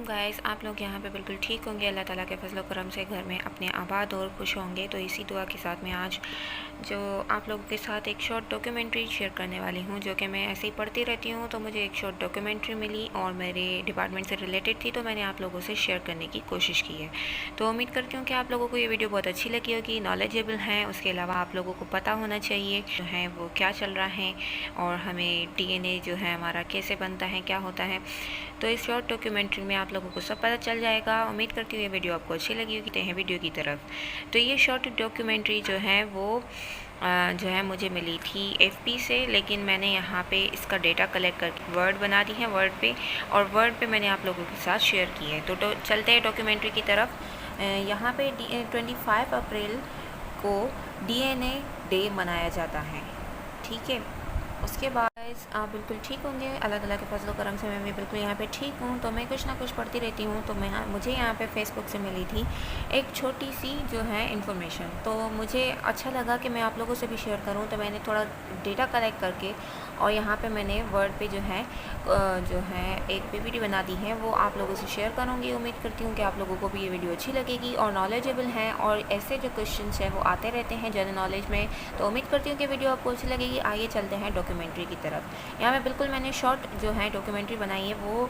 Guys, आप लोग यहाँ पे बिल्कुल ठीक होंगे। अल्लाह ताला के फजल करम से घर में अपने आबाद और खुश होंगे। तो इसी दुआ के साथ मैं आज जो आप लोगों के साथ एक शॉर्ट डॉक्यूमेंट्री शेयर करने वाली हूँ, जो कि मैं ऐसे ही पढ़ती रहती हूँ। तो मुझे एक शॉर्ट डॉक्यूमेंट्री मिली और मेरे डिपार्टमेंट से रिलेटेड थी, तो मैंने आप लोगों से शेयर करने की कोशिश की है। तो उम्मीद करती हूँ कि आप लोगों को ये वीडियो बहुत अच्छी लगी होगी, नॉलेजेबल है। उसके अलावा आप लोगों को पता होना चाहिए जो है वो क्या चल रहा है और हमें DNA जो है हमारा कैसे बनता है, क्या होता है। तो इस शॉर्ट डॉक्यूमेंट्री में आप लोगों को सब पता चल जाएगा। उम्मीद करती हूँ ये वीडियो आपको अच्छी लगी होगी। हैं वीडियो की तरफ। तो ये शॉर्ट डॉक्यूमेंट्री जो है वो जो है मुझे मिली थी FP से, लेकिन मैंने यहाँ पे इसका डेटा कलेक्ट करके वर्ड बना दी है वर्ड पे, और वर्ड पे मैंने आप लोगों के साथ शेयर की है। तो चलते हैं डॉक्यूमेंट्री की तरफ। यहाँ पे 25 अप्रैल को DNA डे मनाया जाता है, ठीक है। उसके बाद आप बिल्कुल ठीक होंगे। अल्लाह ताला के फजल करम से मैं भी बिल्कुल यहाँ पे ठीक हूँ। तो मैं कुछ ना कुछ पढ़ती रहती हूँ। तो मुझे यहाँ पे फेसबुक से मिली थी एक छोटी सी जो है इन्फॉर्मेशन। तो मुझे अच्छा लगा कि मैं आप लोगों से भी शेयर करूँ। तो मैंने थोड़ा डेटा कलेक्ट करके और यहाँ पे मैंने वर्ड पे जो है एक PPT बना दी है, वो आप लोगों से शेयर करूँगी। उम्मीद करती हूँ कि आप लोगों को भी ये वीडियो अच्छी लगेगी और नॉलेजेबल है, और ऐसे जो क्वेश्चन है वो आते रहते हैं जनरल नॉलेज में। तो उम्मीद करती हूँ कि वीडियो आपको अच्छी लगेगी। आइए चलते हैं डॉक्यूमेंट्री की तरफ। यहाँ पे बिल्कुल मैंने शॉर्ट जो है डॉक्यूमेंट्री बनाई है, वो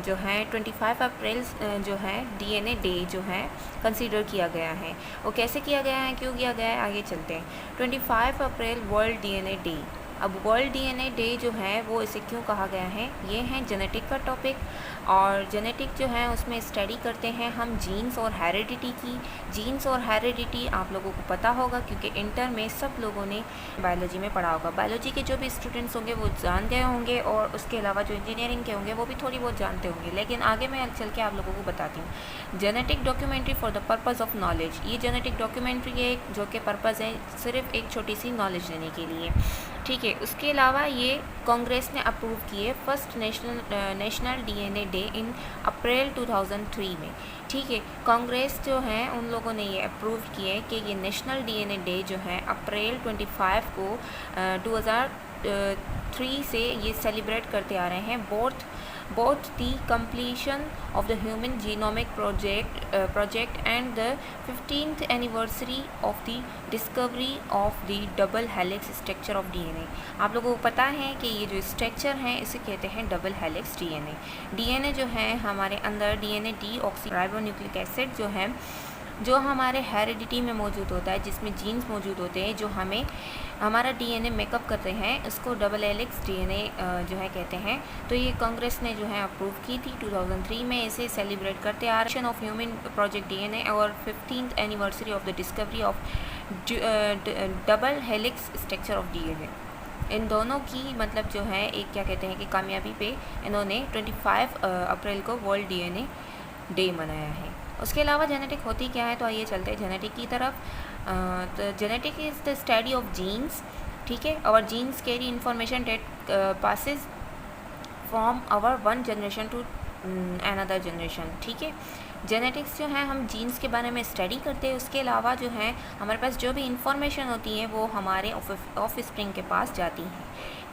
जो है 25 अप्रैल जो है DNA डे जो है कंसीडर किया गया है। वो कैसे किया गया है, क्यों किया गया है, आगे चलते हैं। 25 अप्रैल वर्ल्ड DNA डे। अब वर्ल्ड DNA डे जो है वो इसे क्यों कहा गया है, ये है जेनेटिक का टॉपिक। और जेनेटिक जो है उसमें स्टडी करते हैं हम जीन्स और हेरिडिटी की। जीन्स और हेरिडिटी आप लोगों को पता होगा, क्योंकि इंटर में सब लोगों ने बायोलॉजी में पढ़ा होगा। बायोलॉजी के जो भी स्टूडेंट्स होंगे वो जान गए होंगे, और उसके अलावा जो इंजीनियरिंग के होंगे वो भी थोड़ी बहुत जानते होंगे। लेकिन आगे मैं चल के आप लोगों को बताती हूँ। Genetic documentary for the purpose of knowledge. ये जेनेटिक डॉक्यूमेंट्री है जो कि पर्पज़ है सिर्फ एक छोटी सी नॉलेज देने के लिए, ठीक है। उसके अलावा ये कांग्रेस ने अप्रूव किए first national DNA day in April 2003 में, ठीक है। कांग्रेस जो है उन लोगों ने ये अप्रूव किए कि ये नेशनल DNA डे जो है अप्रैल 25 को 2003 से ये सेलिब्रेट करते आ रहे हैं। both the completion of the human genomic project and the 15th anniversary of the discovery of the double helix structure of DNA। आप लोगों को पता है कि ये जो स्ट्रक्चर है इसे कहते हैं डबल हेलिक्स DNA जो है हमारे अंदर DNA डीऑक्सीराइबोन्यूक्लिक एसिड जो हमारे हेरिडिटी में मौजूद होता है, जिसमें जीन्स मौजूद होते हैं जो हमें हमारा DNA मेकअप करते हैं, उसको डबल हेलिक्स DNA जो है कहते हैं। तो ये कांग्रेस ने जो है अप्रूव की थी 2003 में। इसे सेलिब्रेट करते आ रहे ऑफ ह्यूमन प्रोजेक्ट DNA और 15th anniversary of the discovery of double helix structure of DNA। इन दोनों की मतलब जो है एक क्या कहते हैं कि कामयाबी पे इन्होंने 25 अप्रैल को वर्ल्ड DNA डे मनाया है। उसके अलावा जेनेटिक होती क्या है, तो आइए चलते हैं जेनेटिक की तरफ। तो genetic is the study of genes, ठीक है। और genes carry information that passes from our one generation to another generation, ठीक है। जेनेटिक्स जो है हम जीन्स के बारे में स्टडी करते हैं। उसके अलावा जो है हमारे पास जो भी इंफॉर्मेशन होती है वो हमारे ऑफ स्प्रिंग के पास जाती हैं,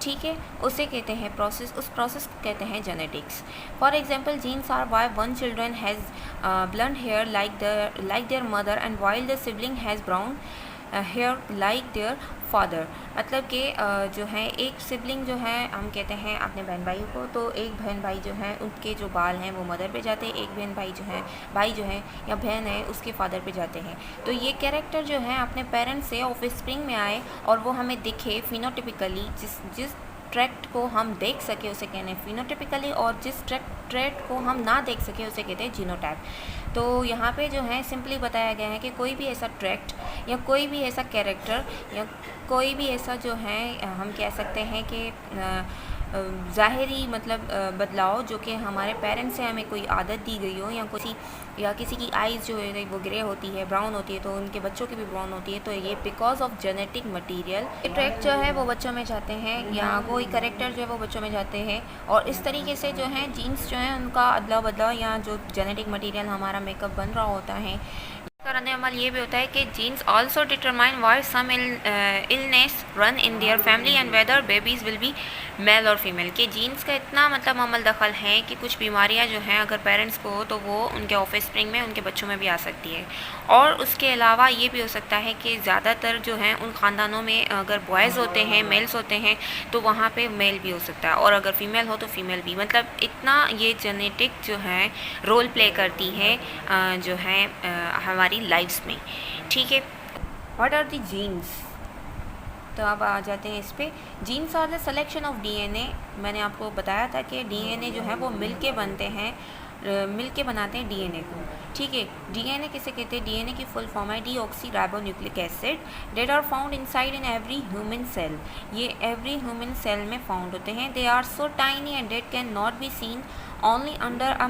ठीक है। उसे कहते हैं प्रोसेस, उस प्रोसेस को कहते हैं genetics. For example genes are why one children has blonde hair like their mother and while the sibling has brown hair like their father. मतलब कि जो है एक सिबलिंग जो है हम कहते हैं अपने बहन भाई को, तो एक बहन भाई जो है उनके जो बाल हैं वो मदर पे जाते हैं, एक बहन भाई जो है या बहन है उसके फादर पे जाते हैं। तो ये कैरेक्टर जो है अपने पेरेंट्स से ऑफ स्प्रिंग में आए और वो हमें दिखे फिनोटिपिकली, जिस ट्रैक्ट को हम देख सके उसे कहते हैं फिनोटिपिकली, और जिस ट्रैक्ट को हम ना देख सके उसे कहते हैं जीनोटाइप। तो यहाँ पे जो है सिंपली बताया गया है कि कोई भी ऐसा ट्रैक्ट या कोई भी ऐसा कैरेक्टर या कोई भी ऐसा जो है हम कह सकते हैं कि ज़ाहिरी मतलब बदलाव जो कि हमारे पेरेंट्स से हमें कोई आदत दी गई हो, या किसी की आइज़ जो है वो ग्रे होती है, ब्राउन होती है, तो उनके बच्चों की भी ब्राउन होती है। तो ये because of genetic material tract जो है वो बच्चों में जाते हैं, या कोई करेक्टर जो है वो बच्चों में जाते हैं। और इस तरीके से जो है जीन्स जो है उनका अदला बदला, या जो जेनेटिक मटेरियल हमारा मेकअप बन रहा होता है करने अमल ये भी होता है कि genes also determine why some illness run in their family and whether babies will be male और फीमेल के जीन्स का इतना मतलब अमल दखल है कि कुछ बीमारियां जो हैं अगर पेरेंट्स को हो तो वो उनके ऑफस्प्रिंग में उनके बच्चों में भी आ सकती है। और उसके अलावा ये भी हो सकता है कि ज़्यादातर जो हैं उन ख़ानदानों में अगर बॉयज़ होते हैं, मेल्स होते हैं, तो वहाँ पे मेल भी हो सकता है, और अगर फीमेल हो तो फीमेल भी। मतलब इतना ये जेनेटिक जो है रोल प्ले करती है जो है हमारी लाइफ्स में। ठीक है, व्हाट आर द जीन्स? तो अब आ जाते हैं इस पे। Genes are the selection of DNA. मैंने आपको बताया था कि डीएनए जो है वो मिल के बनते हैं, मिल के बनाते हैं डीएनए को। ठीक है, डीएनए किसे कहते हैं? डीएनए की फुल फॉर्म है deoxyribonucleic acid that are found inside in every human cell. ये एवरी ह्यूमन सेल में फाउंड होते हैं। They are so tiny and that can not be seen only under a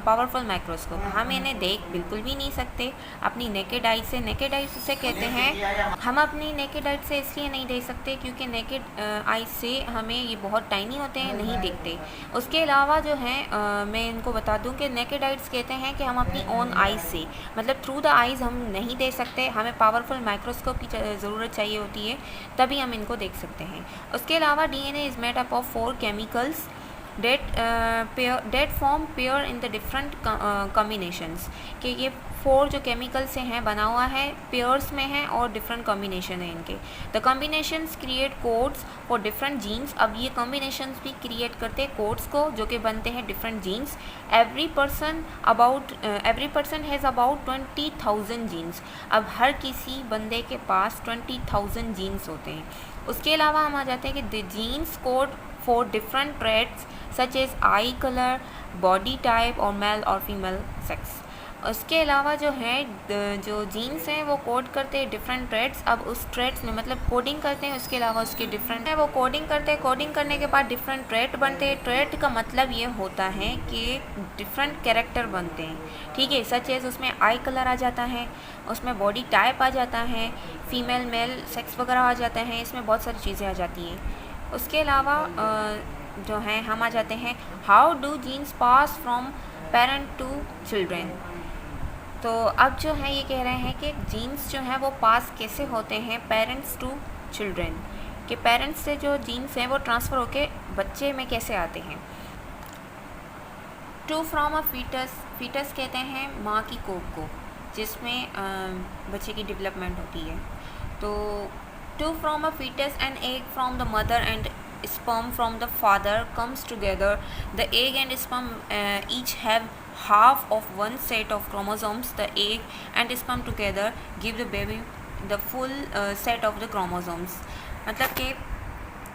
powerful microscope. हम इन्हें देख बिल्कुल भी नहीं सकते अपनी नेकेड आई से। नेकेड आई उसे कहते हैं, हम अपनी नेकेड आई से इसलिए नहीं देख सकते क्योंकि नेकेड आई से हमें ये बहुत टाइनी होते हैं, नहीं दिखते। उसके अलावा जो है मैं इनको बता दूं कि नेकेड आइज कहते हैं कि हम अपनी ओन आइज से, मतलब थ्रू द आइज़ हम नहीं देख सकते, हमें पावरफुल माइक्रोस्कोप की ज़रूरत चाहिए होती है, तभी हम इनको देख सकते हैं। उसके अलावा DNA is made up of 4 chemicals that form pair in the different combinations. कि ये 4 जो केमिकल से हैं बना हुआ है, पेयर्स में है और डिफरेंट कॉम्बिनेशन है इनके। The combinations create codes for different genes. अब ये कॉम्बिनेशंस भी क्रिएट करते हैं कोड्स को, जो कि बनते हैं different genes. Every person has about 20,000 genes. अब हर किसी बंदे के पास 20,000 जीन्स होते हैं। उसके अलावा हम आ जाते हैं कि the genes code for different traits such as eye colour, body type और मेल और फीमेल सेक्स। उसके अलावा जो है जो जीन्स हैं वो कोड करते हैं डिफरेंट ट्रेट्स। अब उस ट्रेट्स में मतलब कोडिंग करते हैं, उसके अलावा उसके डिफरेंट है वो कोडिंग करते हैं। कोडिंग करने के बाद डिफरेंट ट्रेट बनते हैं। ट्रेट का मतलब ये होता है कि डिफरेंट कैरेक्टर बनते हैं। ठीक है, सच एज उसमें आई कलर आ जाता है, उसमें बॉडी टाइप आ जाता है, फीमेल मेल सेक्स वगैरह आ जाता है, इसमें बहुत सारी चीज़ें आ जाती हैं। उसके अलावा जो है हम आ जाते हैं how do genes pass from parent to children. तो अब जो है ये कह रहे हैं कि जीन्स जो हैं वो पास कैसे होते हैं पेरेंट्स टू चिल्ड्रेन, कि पेरेंट्स से जो जीन्स हैं वो ट्रांसफ़र होके बच्चे में कैसे आते हैं। To from a foetus, foetus कहते हैं माँ की कोख को, जिसमें बच्चे की डेवलपमेंट होती है। तो to from a foetus and egg from the mother and sperm from the father comes together. The egg and sperm each have half of one set of chromosomes. The egg and sperm together give the baby the full set of the chromosomes. मतलब कि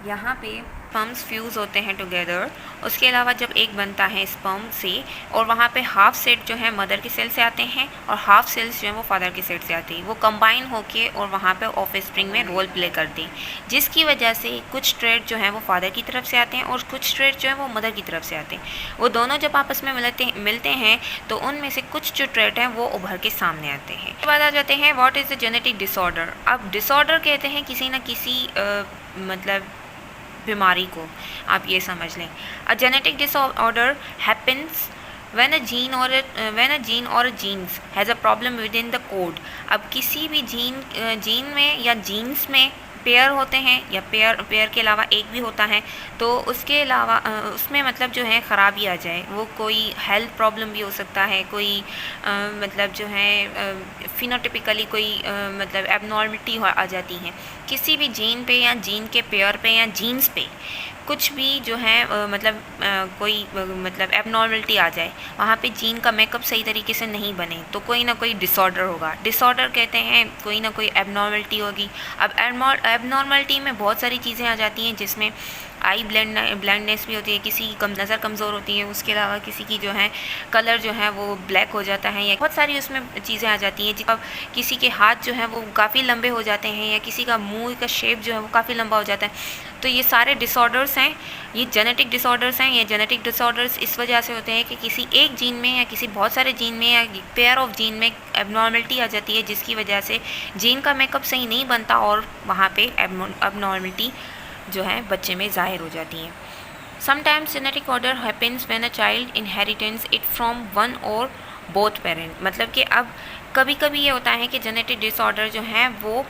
यहाँ पे sperms fuse होते हैं together. उसके अलावा जब एक बनता है स्पर्म से, और वहाँ पे हाफ सेट जो है मदर के सेल से आते हैं और हाफ सेल्स जो है वो फादर के सेट से आते हैं, वो कंबाइन होके और वहाँ पे ऑफस्प्रिंग में रोल प्ले करते हैं, जिसकी वजह से कुछ ट्रेट जो है वो फादर की तरफ से आते हैं और कुछ ट्रेट जो है वो मदर की तरफ से आते हैं। वो दोनों जब आपस में मिलते हैं तो उनमें से कुछ जो ट्रेट हैं वो उभर के सामने आते हैं। उसके बाद आ जाते हैं what is the genetic disorder. अब डिसऑर्डर कहते हैं किसी न किसी मतलब बीमारी को, आप ये समझ लें। A genetic disorder happens when a gene or a genes has a problem within the code। अब किसी भी जीन में या जीन्स में पेयर होते हैं, या पेयर के अलावा एक भी होता है, तो उसके अलावा उसमें मतलब जो है ख़राबी आ जाए, वो कोई हेल्थ प्रॉब्लम भी हो सकता है, कोई मतलब जो है फिनोटिपिकली कोई मतलब एबनॉर्मलिटी आ जाती है किसी भी जीन पे या जीन के पेयर पे या जीन्स पे। कुछ भी जो है मतलब कोई मतलब एबनॉर्मलिटी आ जाए, वहाँ पे जीन का मेकअप सही तरीके से नहीं बने, तो कोई ना कोई डिसऑर्डर होगा। डिसऑर्डर कहते हैं कोई ना कोई एबनॉर्मलिटी होगी। अब एबनॉर्मलिटी में बहुत सारी चीज़ें आ जाती हैं, जिसमें आई ब्लाइंडनेस भी होती है, किसी की नज़र कमज़ोर होती है, उसके अलावा किसी की जो है कलर जो है वो ब्लैक हो जाता है, या बहुत सारी उसमें चीज़ें आ जाती हैं। अब किसी के हाथ जो है वो काफ़ी लंबे हो जाते हैं, या किसी का मुंह का शेप जो है वो काफ़ी लंबा हो जाता है। तो ये सारे डिसऑर्डर्स हैं, ये जेनेटिक डिसऑर्डर्स हैं। ये जेनेटिक डिसऑर्डर्स इस वजह से होते हैं कि किसी एक जीन में या किसी बहुत सारे जीन में या पेयर ऑफ जीन में एबनॉर्मलिटी आ जाती है, जिसकी वजह से जीन का मेकअप सही नहीं बनता और वहाँ पे एबनॉर्मलिटी जो है बच्चे में ज़ाहिर हो जाती है। Sometimes genetic order happens when a child inheritance it from one और बोथ पेरेंट। मतलब कि अब कभी कभी ये होता है कि जेनेटिक डिसऑर्डर जो हैं वो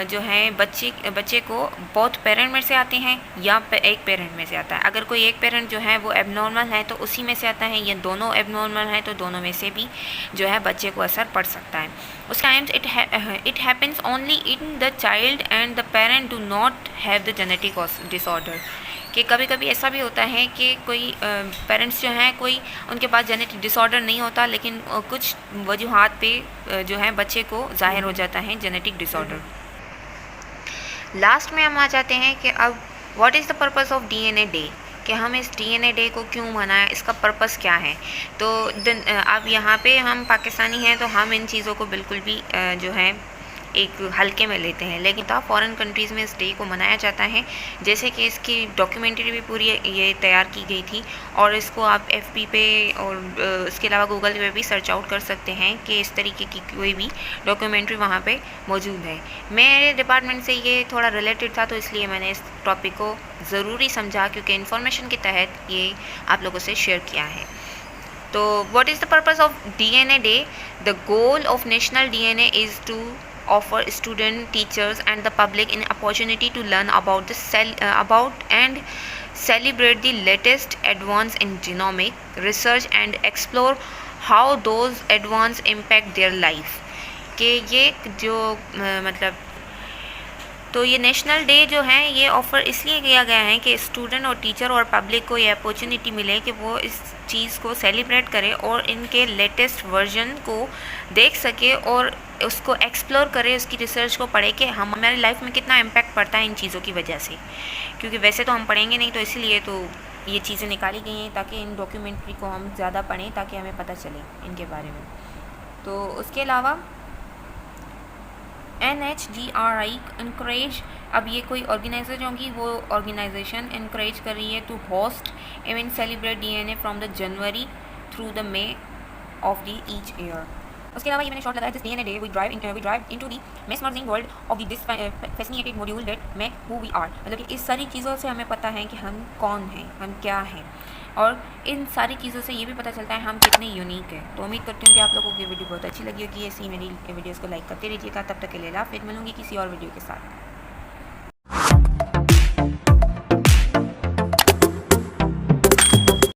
जो है बच्चे को बोथ पेरेंट में से आते हैं या एक पेरेंट में से आता है। अगर कोई एक पेरेंट जो है वो एबनॉर्मल है तो उसी में से आता है, या दोनों एबनॉर्मल हैं तो दोनों में से भी जो है बच्चे को असर पड़ सकता है। उस times it happens only in the child and the parent do not have the genetic disorder, कि कभी कभी ऐसा भी होता है कि कोई पेरेंट्स जो हैं कोई उनके पास जेनेटिक डिसऑर्डर नहीं होता, लेकिन कुछ वजूहात पे जो है बच्चे को ज़ाहिर हो जाता है जेनेटिक डिसऑर्डर। लास्ट में हम आ जाते हैं कि अब what is the purpose of DNA day, कि हम इस डीएनए डे को क्यों मनाएं, इसका पर्पस क्या है। तो अब यहाँ पे हम पाकिस्तानी हैं तो हम इन चीज़ों को बिल्कुल भी जो है एक हल्के में लेते हैं, लेकिन फॉरेन कंट्रीज़ में इस डे को मनाया जाता है। जैसे कि इसकी डॉक्यूमेंट्री भी पूरी ये तैयार की गई थी और इसको आप FB पे और उसके अलावा गूगल पे भी सर्च आउट कर सकते हैं कि इस तरीके की कोई भी डॉक्यूमेंट्री वहाँ पे मौजूद है। मेरे डिपार्टमेंट से ये थोड़ा रिलेटेड था तो इसलिए मैंने इस टॉपिक को ज़रूरी समझा, क्योंकि इन्फॉर्मेशन के तहत ये आप लोगों से शेयर किया है। तो what is the purpose of DNA day? The goal of national DNA is to offer student, teachers and the public an opportunity to learn about about and celebrate the latest advance in genomic research and explore how those advance impact their life। कि ये जो मतलब तो ये national day जो है ये offer इसलिए किया गया है कि स्टूडेंट और टीचर और पब्लिक को ये अपॉर्चुनिटी मिले कि वो इस चीज़ को सेलिब्रेट करें और इनके लेटेस्ट वर्जन को देख सके और उसको एक्सप्लोर करें, उसकी रिसर्च को पढ़े कि हमारी लाइफ में कितना इम्पैक्ट पड़ता है इन चीज़ों की वजह से। क्योंकि वैसे तो हम पढ़ेंगे नहीं, तो इसीलिए तो ये चीज़ें निकाली गई हैं ताकि इन डॉक्यूमेंट्री को हम ज़्यादा पढ़ें, ताकि हमें पता चले इनके बारे में। तो उसके अलावा NHGRI इनकरेज, अब ये कोई ऑर्गेनाइजेशन होगी, वो ऑर्गेनाइजेशन इनकरेज कर रही है to host event celebrate DNA from the January through the May of the each year. उसके अलावा ये मैंने शॉर्ट लगाया, this DNA day we drive into the mesmerizing world of the this fascinated module that make who we are. मतलब कि इस सारी चीज़ों से हमें पता है कि हम कौन हैं, हम क्या हैं, और इन सारी चीज़ों से ये भी पता चलता है हम कितने यूनिक हैं। तो उम्मीद करती हूँ कि आप लोगों की वीडियो बहुत अच्छी लगी होगी। ऐसी मेरी वीडियोज़ को लाइक करते रहिएगा। तब तक के लिए फिर मिलूँगी किसी और वीडियो के साथ।